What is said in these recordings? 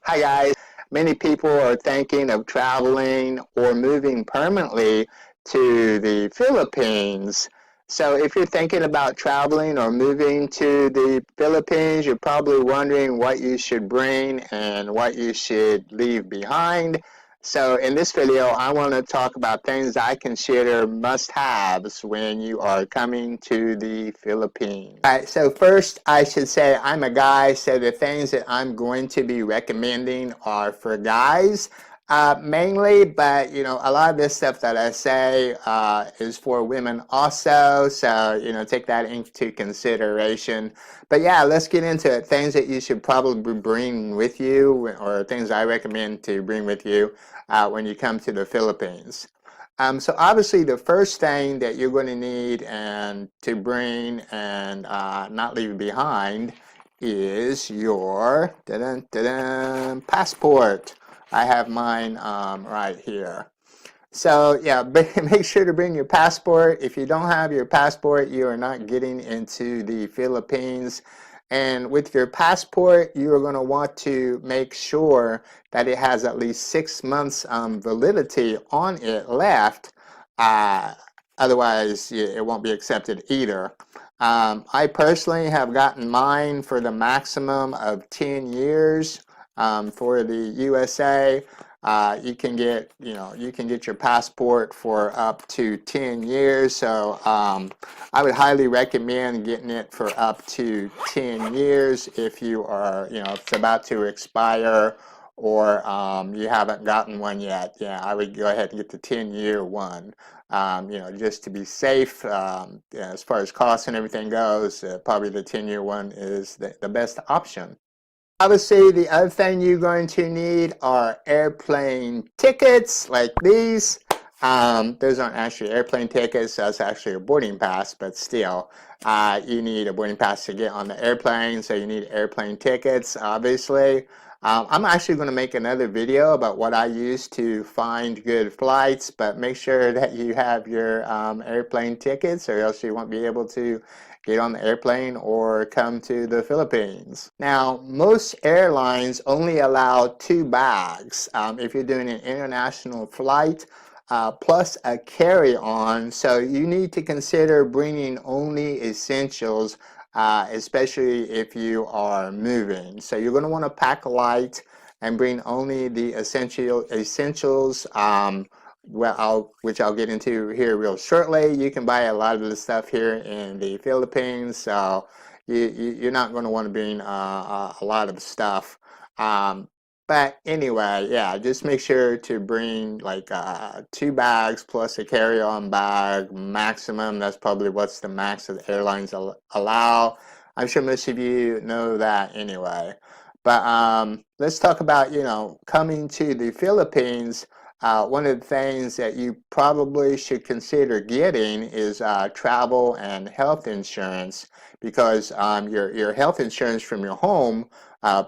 Hi guys. Many people are thinking of traveling or moving permanently to the Philippines. So if you're thinking about traveling or moving to the Philippines, you're probably wondering what you should bring and what you should leave behind. So in this video, I want to talk about things I consider must-haves when you are coming to the Philippines. All right, so first I should say I'm a guy, so the things that I'm going to be recommending are for guys mainly, but a lot of this stuff that I say is for women also, so take that into consideration. But yeah, let's get into it. Things that you should probably bring with you, or things I recommend to bring with you when you come to the Philippines. So obviously the first thing that you're going to need and to bring and not leave behind is your passport. I have mine right here. So yeah, make sure to bring your passport. If you don't have your passport, you are not getting into the Philippines. And with your passport, you are going to want to make sure that it has at least 6 months validity on it left. Uh, Otherwise, it won't be accepted either. I personally have gotten mine for the maximum of 10 years for the USA. You can get your passport for up to 10 years. So I would highly recommend getting it for up to 10 years if you are, if it's about to expire or you haven't gotten one yet. Yeah, I would go ahead and get the 10-year one. Just to be safe, as far as costs and everything goes, probably the 10-year one is the best option. Obviously, the other thing you're going to need are airplane tickets like these. Those aren't actually airplane tickets, that's actually a boarding pass, but still, you need a boarding pass to get on the airplane, so you need airplane tickets, obviously. I'm actually going to make another video about what I use to find good flights, but make sure that you have your airplane tickets or else you won't be able to get on the airplane or come to the Philippines. Now, most airlines only allow 2 bags if you're doing an international flight, plus a carry-on. So you need to consider bringing only essentials, especially if you are moving. So you're going to want to pack light and bring only the essentials. Which I'll get into here real shortly. You can buy a lot of the stuff here in the Philippines, so you're not going to want to bring a lot of stuff. But anyway, yeah, just make sure to bring like 2 bags plus a carry-on bag maximum. That's probably what's the max that the airlines allow. I'm sure most of you know that anyway. But let's talk about, coming to the Philippines. One of the things that you probably should consider getting is travel and health insurance, because your health insurance from your home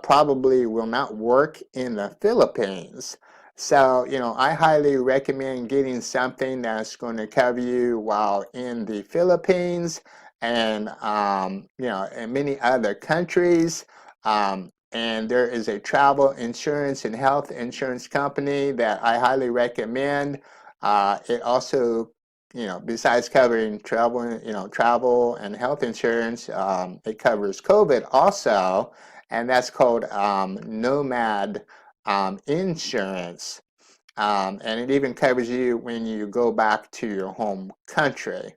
probably will not work in the Philippines. So, I highly recommend getting something that's going to cover you while in the Philippines and, in many other countries. And there is a travel insurance and health insurance company that I highly recommend. It also, besides covering travel and health insurance, it covers COVID also, and that's called Nomad Insurance. And it even covers you when you go back to your home country.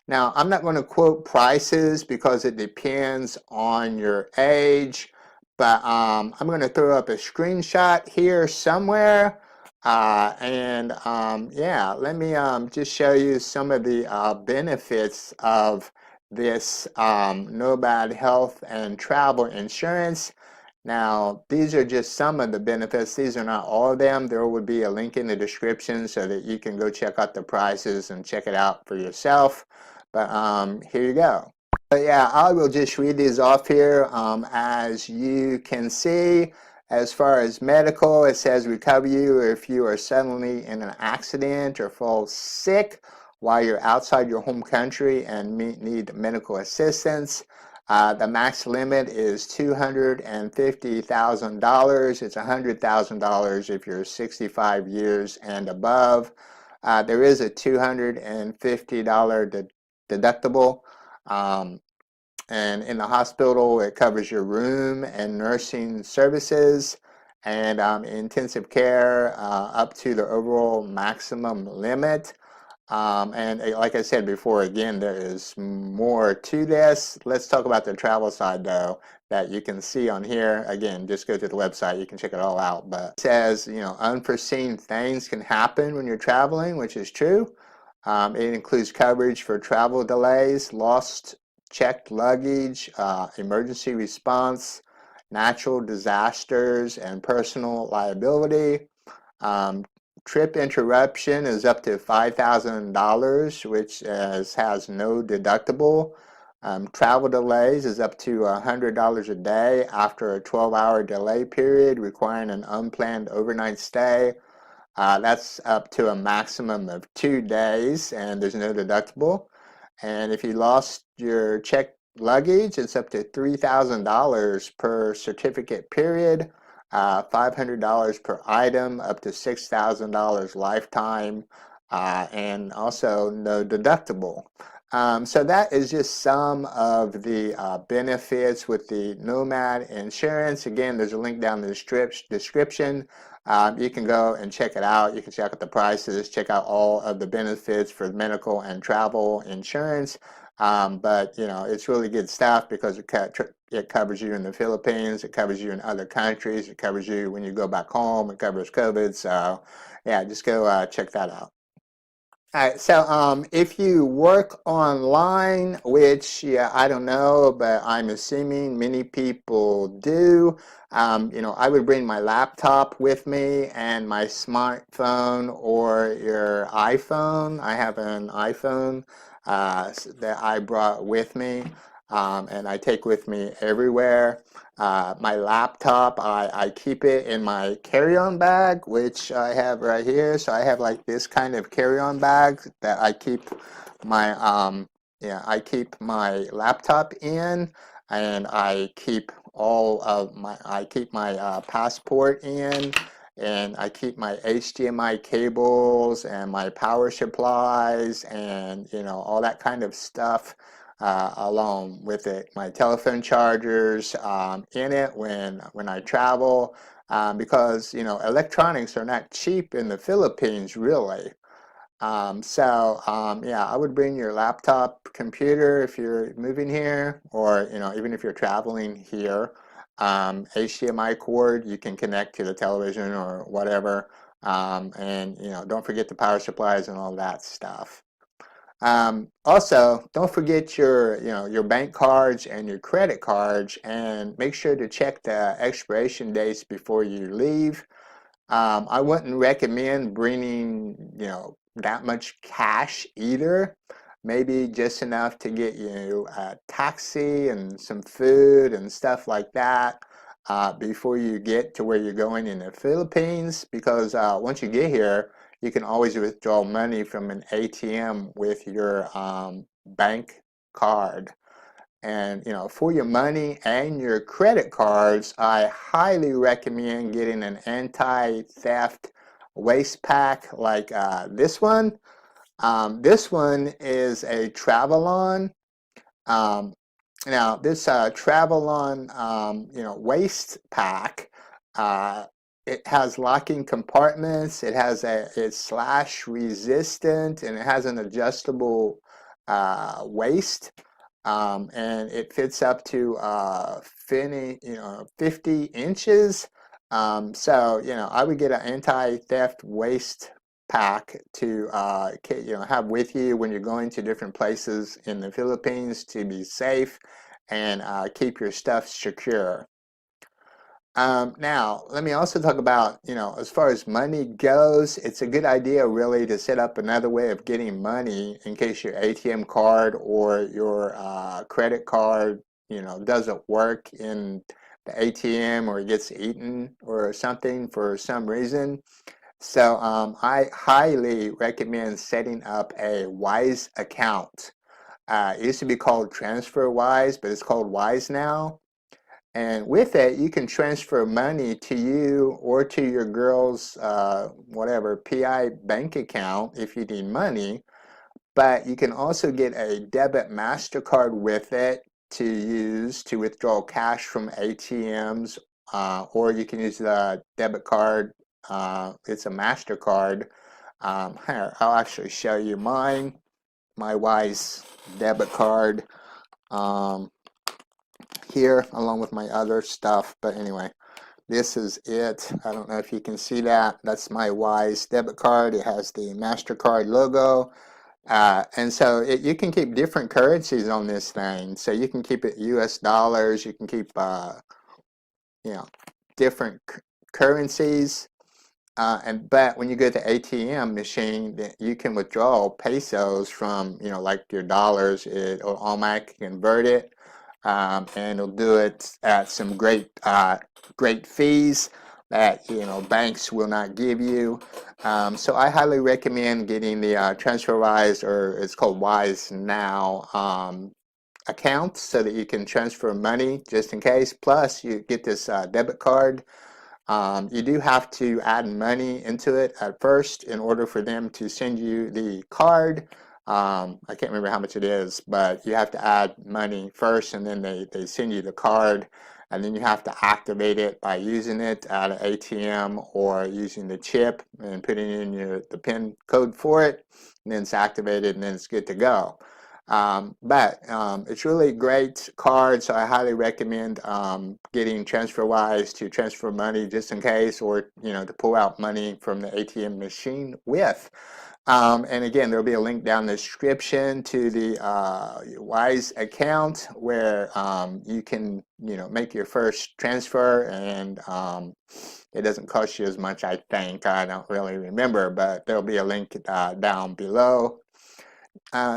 Now, I'm not going to quote prices because it depends on your age, but I'm going to throw up a screenshot here somewhere. Yeah, let me just show you some of the benefits of this Nomad Health and Travel Insurance. Now, these are just some of the benefits. These are not all of them. There would be a link in the description so that you can go check out the prices and check it out for yourself. But here you go. But yeah, I will just read these off here. As you can see, as far as medical, it says we cover you if you are suddenly in an accident or fall sick while you're outside your home country and need medical assistance. The max limit is $250,000. It's $100,000 if you're 65 years and above. There is a $250 deductible. Um, and in the hospital, it covers your room and nursing services and intensive care up to the overall maximum limit. And like I said before, again, there is more to this. Let's talk about the travel side, though, that you can see on here. Again, just go to the website. You can check it all out. But it says, unforeseen things can happen when you're traveling, which is true. It includes coverage for travel delays, lost checked luggage, emergency response, natural disasters, and personal liability. Um, Trip interruption is up to $5,000, which has no deductible. Travel delays is up to $100 a day after a 12-hour delay period requiring an unplanned overnight stay. That's up to a maximum of 2 days, and there's no deductible. And if you lost your checked luggage, it's up to $3,000 per certificate period, $500 per item, up to $6,000 lifetime, and also no deductible. So that is just some of the benefits with the Nomad insurance. Again, there's a link down in the description. You can go and check it out. You can check out the prices, check out all of the benefits for medical and travel insurance. But it's really good stuff because it covers you in the Philippines, it covers you in other countries, it covers you when you go back home, it covers COVID. So yeah, just go check that out. All right, so if you work online, which I don't know, but I'm assuming many people do, I would bring my laptop with me and my smartphone or your iPhone. I have an iPhone that I brought with me, and I take with me everywhere. My laptop, I keep it in my carry-on bag, which I have right here. So I have like this kind of carry-on bag that I keep my I keep my laptop in, and I keep my passport in, and I keep my HDMI cables and my power supplies and all that kind of stuff along with it. My telephone chargers in it when I travel, because electronics are not cheap in the Philippines, really. Yeah, I would bring your laptop computer if you're moving here, or even if you're traveling here. HDMI cord you can connect to the television or whatever, and don't forget the power supplies and all that stuff. Also, don't forget your bank cards and your credit cards, and make sure to check the expiration dates before you leave. I wouldn't recommend bringing, that much cash either. Maybe just enough to get you a taxi and some food and stuff like that before you get to where you're going in the Philippines. Because once you get here, you can always withdraw money from an ATM with your bank card. And for your money and your credit cards, I highly recommend getting an anti-theft waist pack like this one. This one is a Travelon. Um, Now this Travelon, waist pack, uh, it has locking compartments. It's slash resistant, and it has an adjustable waist, and it fits up to 50 inches. I would get an anti-theft waist pack to have with you when you're going to different places in the Philippines to be safe and keep your stuff secure. Now, let me also talk about, as far as money goes, it's a good idea really to set up another way of getting money in case your ATM card or your credit card, doesn't work in the ATM, or it gets eaten or something for some reason. So I highly recommend setting up a Wise account. It used to be called TransferWise, but it's called Wise now. And with it, you can transfer money to you or to your girl's whatever PI bank account if you need money. But you can also get a debit MasterCard with it to use to withdraw cash from ATMs, or you can use the debit card. It's a MasterCard. Here, I'll actually show you mine, my Wise debit card here, along with my other stuff. But anyway, this is it. I don't know if you can see that. That's my Wise debit card. It has the MasterCard logo. And so you can keep different currencies on this thing. So you can keep it US dollars, you can keep you know, different currencies. But when you go to the ATM machine, you can withdraw pesos from, you know, like your dollars. It'll automatically convert it, and it'll do it at some great fees that, you know, banks will not give you. So I highly recommend getting the TransferWise, or it's called Wise Now, account, so that you can transfer money just in case. Plus, you get this debit card. You do have to add money into it at first in order for them to send you the card. I can't remember how much it is, but you have to add money first, and then they send you the card, and then you have to activate it by using it at an ATM or using the chip and putting in the PIN code for it, and then it's activated, and then it's good to go. But it's really great card, so I highly recommend getting TransferWise to transfer money just in case, or, you know, to pull out money from the ATM machine with. And again, there'll be a link down in the description to the Wise account where you can, you know, make your first transfer, and it doesn't cost you as much, I think. I don't really remember, but there'll be a link down below.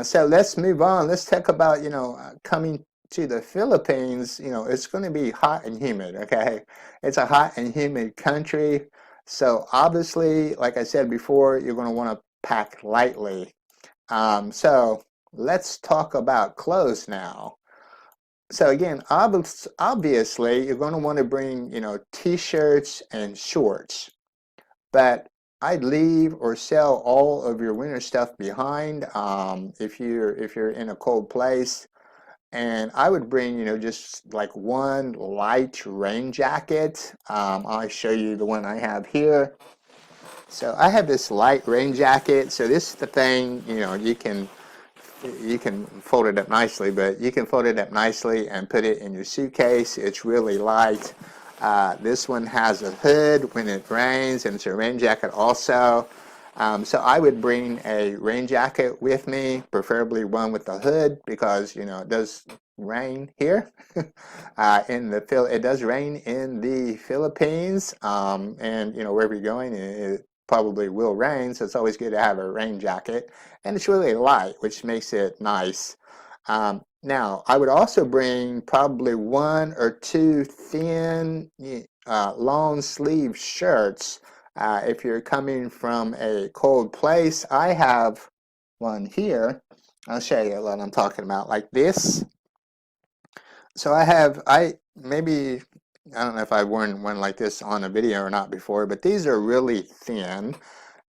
So let's move on. Let's talk about, you know, coming to the Philippines. You know, it's going to be hot and humid, okay? It's a hot and humid country. So obviously, like I said before, you're going to want to pack lightly. So let's talk about clothes now. So again, obviously, you're going to want to bring, you know, t-shirts and shorts. But I'd leave or sell all of your winter stuff behind if you're in a cold place. And I would bring, you know, just like one light rain jacket. I'll show you the one I have here. So I have this light rain jacket. So this is the thing, you know, you can fold it up nicely, but you can fold it up nicely and put it in your suitcase. It's really light. This one has a hood when it rains, and it's a rain jacket also. So I would bring a rain jacket with me, preferably one with a hood, because, you know, it does rain here. It does rain in the Philippines, and, you know, wherever you're going, it probably will rain, so it's always good to have a rain jacket. And it's really light, which makes it nice. Now, I would also bring probably one or two thin, long sleeve shirts if you're coming from a cold place. I have one here. I'll show you what I'm talking about, like this. So I don't know if I've worn one like this on a video or not before, but these are really thin.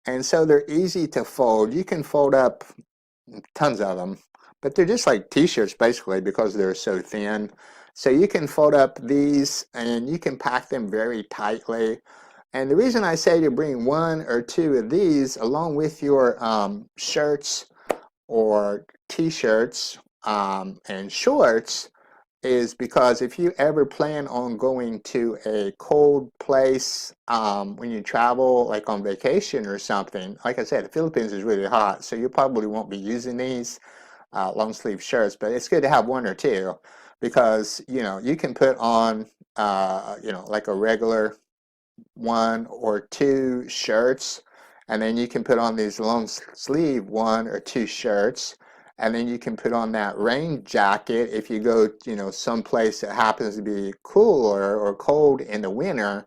And so they're easy to fold. You can fold up tons of them, but they're just like t-shirts basically because they're so thin. So you can fold up these and you can pack them very tightly. And the reason I say to bring one or two of these along with your shirts or t-shirts and shorts is because if you ever plan on going to a cold place when you travel, like on vacation or something, like I said, the Philippines is really hot, so you probably won't be using these long sleeve shirts, but it's good to have one or two because, you know, you can put on, you know, like a regular one or two shirts, and then you can put on these long sleeve one or two shirts, and then you can put on that rain jacket if you go, you know, someplace that happens to be cool or cold in the winter.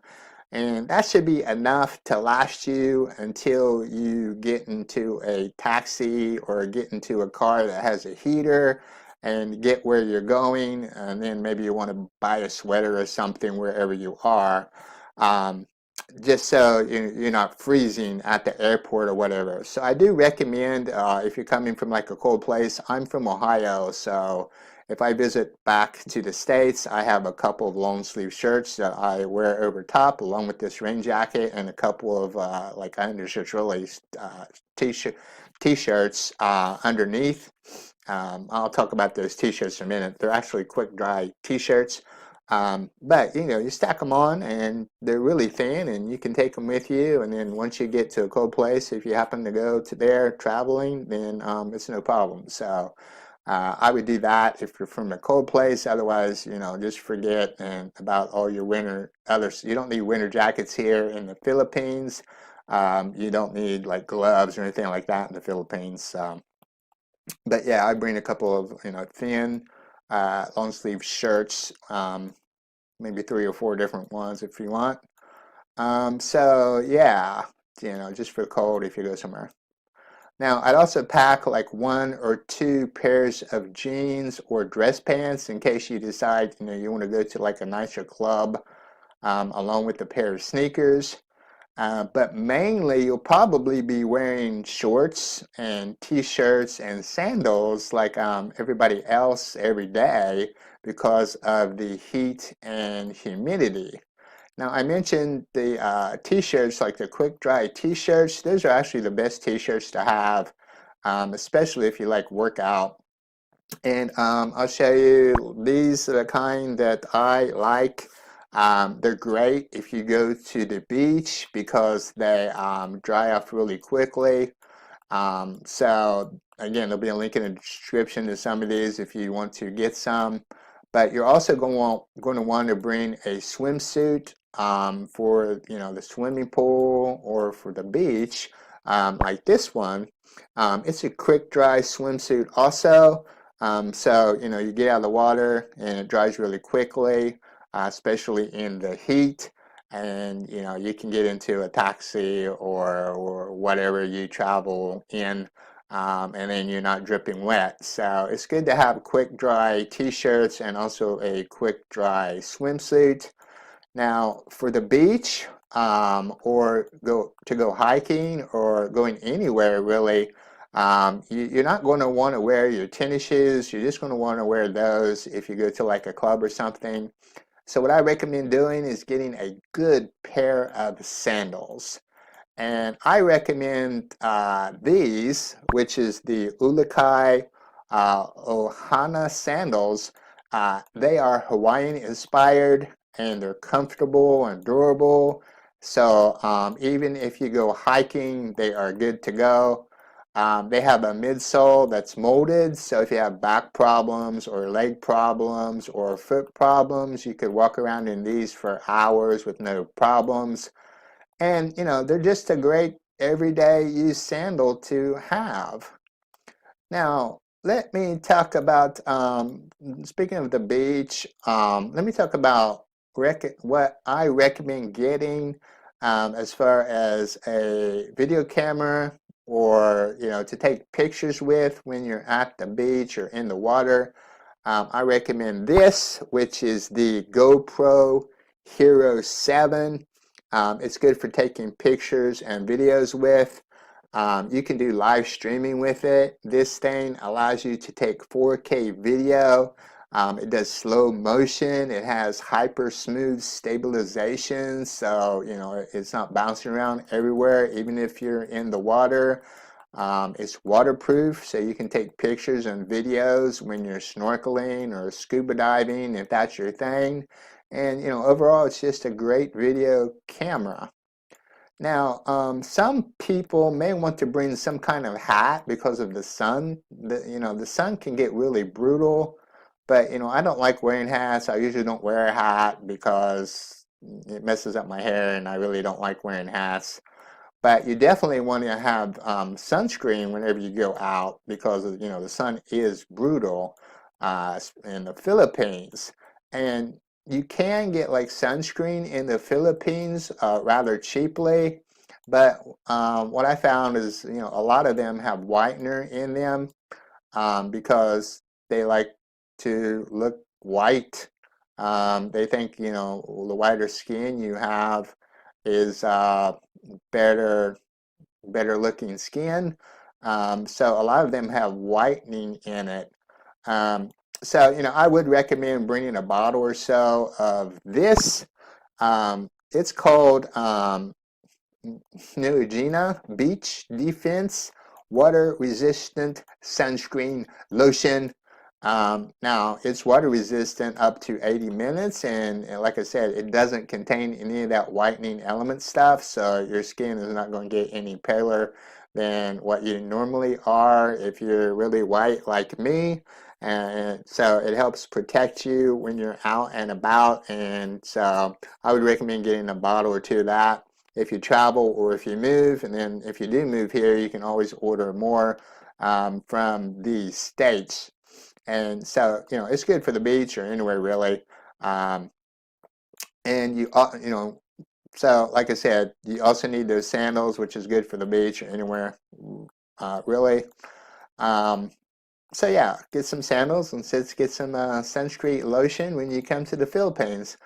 And that should be enough to last you until you get into a taxi or get into a car that has a heater and get where you're going. And then maybe you want to buy a sweater or something wherever you are. Um, just so you're not freezing at the airport or whatever. So I do recommend if you're coming from like a cold place. I'm from Ohio, so if I visit back to the States, I have a couple of long sleeve shirts that I wear over top, along with this rain jacket and a couple of like undershirts, really t-shirts underneath. I'll talk about those t-shirts in a minute. They're actually quick dry t-shirts. But you stack them on and they're really thin and you can take them with you. And then once you get to a cold place, if you happen to go to there traveling, then it's no problem. So I would do that if you're from a cold place. Otherwise, just forget and about all your winter others. You don't need winter jackets here in the Philippines. You don't need like gloves or anything like that in the Philippines. But yeah, I bring a couple of thin long sleeve shirts, maybe 3 or 4 different ones if you want. So yeah, just for cold if you go somewhere. Now, I'd also pack like 1 or 2 pairs of jeans or dress pants in case you decide, you want to go to like a nicer club, along with a pair of sneakers. But mainly, you'll probably be wearing shorts and t-shirts and sandals like everybody else every day because of the heat and humidity. Now, I mentioned the t-shirts, like the quick dry t-shirts. Those are actually the best t-shirts to have, especially if you like workout. And I'll show you, these are the kind that I like. They're great if you go to the beach because they dry off really quickly. So again, there'll be a link in the description to some of these if you want to get some. But you're also going to want to bring a swimsuit for the swimming pool or for the beach, like this one. It's a quick dry swimsuit also. So you get out of the water and it dries really quickly, especially in the heat. And you can get into a taxi or whatever you travel in, and then you're not dripping wet. So it's good to have quick dry t-shirts and also a quick dry swimsuit. Now for the beach, or go hiking or going anywhere really, you're not going to want to wear your tennis shoes. You're just going to want to wear those if you go to like a club or something. So what I recommend doing is getting a good pair of sandals. And I recommend these, which is the Ulukai Ohana sandals. They are Hawaiian inspired and they're comfortable and durable. So even if you go hiking, they are good to go. They have a midsole that's molded, so if you have back problems or leg problems or foot problems, you could walk around in these for hours with no problems. And they're just a great everyday use sandal to have. Now, let me talk about, speaking of the beach, let me talk about what I recommend getting as far as a video camera or, to take pictures with when you're at the beach or in the water. I recommend this, which is the GoPro Hero 7. It's good for taking pictures and videos with. You can do live streaming with it. This thing allows you to take 4K video. It does slow motion. It has hyper smooth stabilization, so it's not bouncing around everywhere, even if you're in the water. It's waterproof, so you can take pictures and videos when you're snorkeling or scuba diving, if that's your thing. And overall, it's just a great video camera. Now, some people may want to bring some kind of hat because of the sun. The sun can get really brutal, but I don't like wearing hats. I usually don't wear a hat because it messes up my hair, and I really don't like wearing hats. But you definitely want to have sunscreen whenever you go out because the sun is brutal in the Philippines. And you can get like sunscreen in the Philippines rather cheaply, but what I found is, a lot of them have whitener in them because they like to look white. They think, the whiter skin you have is better better looking skin. So a lot of them have whitening in it. Um, so, I would recommend bringing a bottle or so of this. It's called Neutrogena Beach Defense Water Resistant Sunscreen Lotion. Now, it's water resistant up to 80 minutes, and like I said, it doesn't contain any of that whitening element stuff, so your skin is not going to get any paler than what you normally are if you're really white like me. And so it helps protect you when you're out and about, and so I would recommend getting a bottle or two of that if you travel or if you move. And then if you do move here, you can always order more from the States. And so, it's good for the beach or anywhere really. Um, and so like I said, you also need those sandals, which is good for the beach or anywhere really. Um, so yeah, get some sandals and get some sunscreen lotion when you come to the Philippines.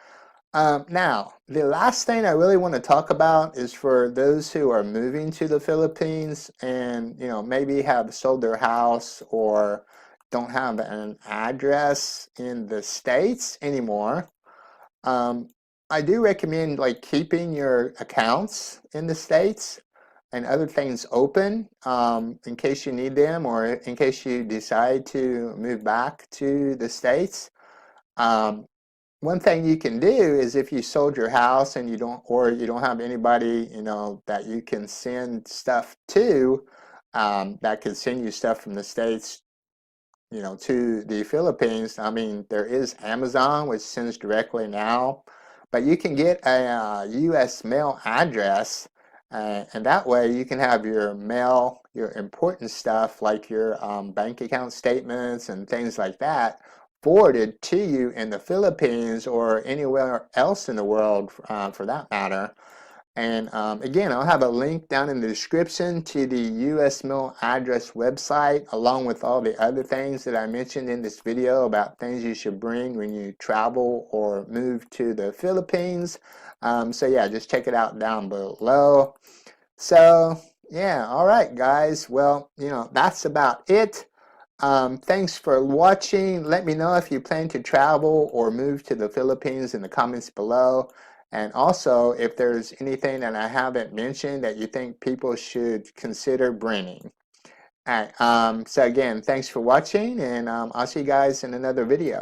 Now, the last thing I really want to talk about is for those who are moving to the Philippines and, maybe have sold their house or don't have an address in the States anymore. Um, I do recommend like keeping your accounts in the States and other things open in case you need them or in case you decide to move back to the States. Um, One thing you can do is if you sold your house and you don't have anybody, that you can send stuff to, that could send you stuff from the States, to the Philippines. I mean, there is Amazon, which sends directly now, but you can get a U.S. mail address, and that way you can have your mail, your important stuff like your bank account statements and things like that forwarded to you in the Philippines or anywhere else in the world for that matter. And again, I'll have a link down in the description to the US mail address website, along with all the other things that I mentioned in this video about things you should bring when you travel or move to the Philippines. So yeah, just check it out down below. So yeah, all right, guys. Well, that's about it. Thanks for watching. Let me know if you plan to travel or move to the Philippines in the comments below. And also, if there's anything that I haven't mentioned that you think people should consider bringing. All right, so again, thanks for watching, and I'll see you guys in another video.